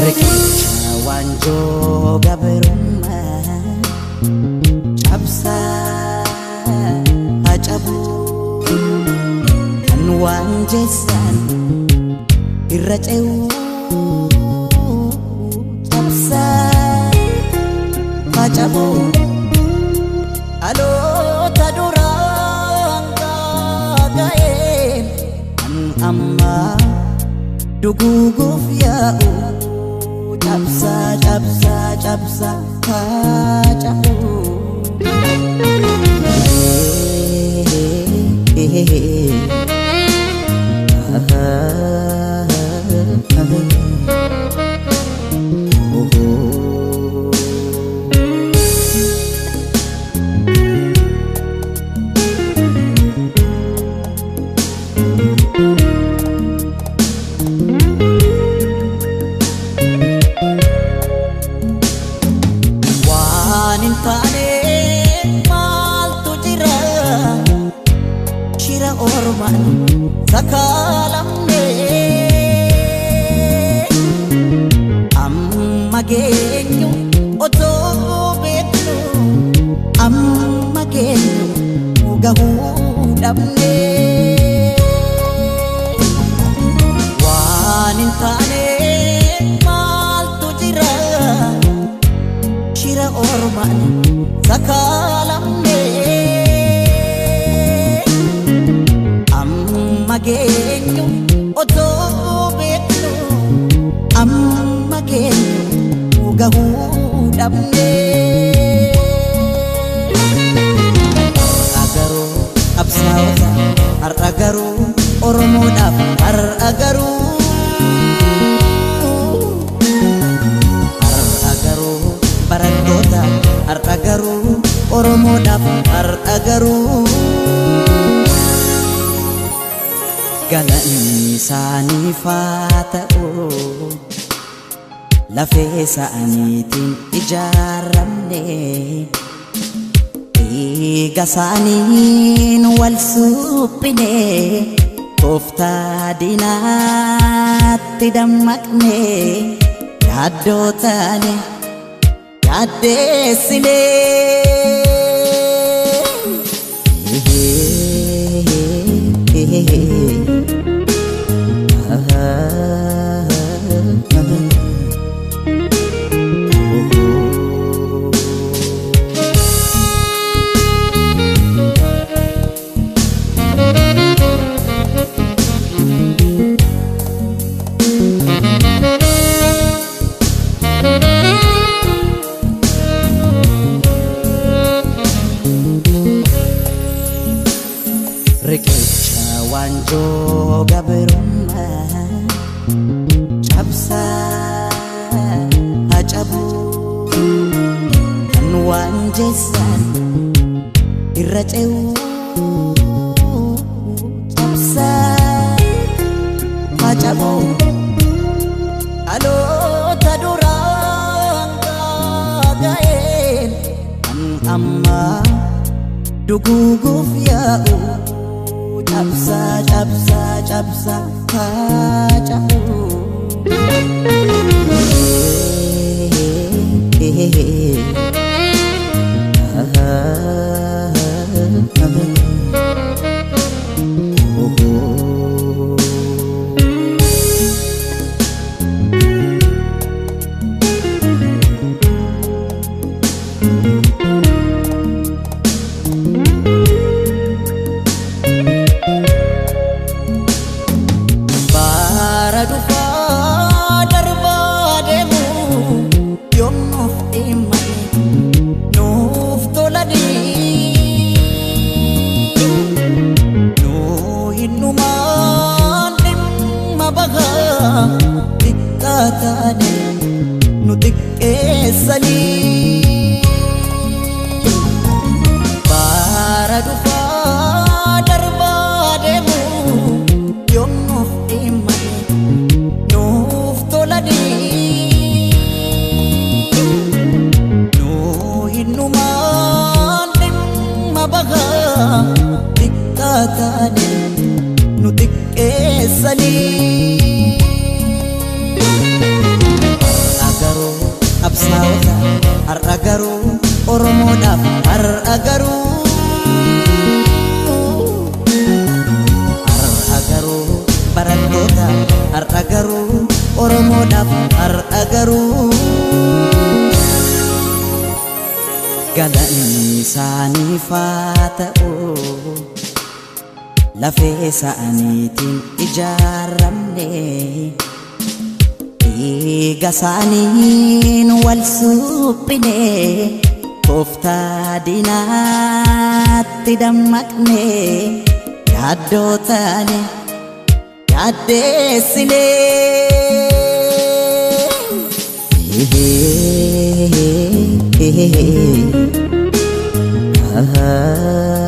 Riqicha wanjoo gabrummaa cabsaa haa cabuu kan waan jeessan irra ce'uu cabsaa haa cabuu dhaloota duraan gaaga'een kan ammaa duguuguuf yaa'u cabsaa cabsaa cabsaa haa cabuu. Orman sakalamne amma geenyu otoo beeknu amma geenyu gahuu dhabne waan hin taane maaltu jira shira orman sakalamne mageenyu otoo beeknu amma geenyu gahuu dhabne har'a garuu qabsaa'ota har'a garuu oromoodhaaf har'a garuu barattoota har'a garuu oromoodhaaf har'a garuu galanni isaaniif haa ta'u lafee isaaniitiin ijaaramne dhiiga isaaniin wal suphine tooftaa diinaatti dammaqne yaaddoo taane yaaddeessine. Riqicha wanjoo gabrummaa cabsaa haa cabuu kan waan jeessan irra ce'uu cabsaa haa cabuu dhaloota duraan gaaga'een kan ammaa duguuguuf yaa'u cabsaa cabsaa cabsaa haa cabuu. Nuti keessanii bara dhufaa darbaa deemu yoomuuf dhimane nuuf tolanii nuu hinnumaan dhimma bahaa xiqqaa taane nuti keessanii agaruu qabsaa'ota har'a garuu Oromoodhaaf har'a garuu barattoota har'a garuu Oromoodhaaf har'a garuu galanni isaaniif haa ta'u lafee isaaniitiin ijaaramne dhiiga isaaniin wal suphine tooftaa diinaatti dammaqne yaaddoo taane yaaddeessine ah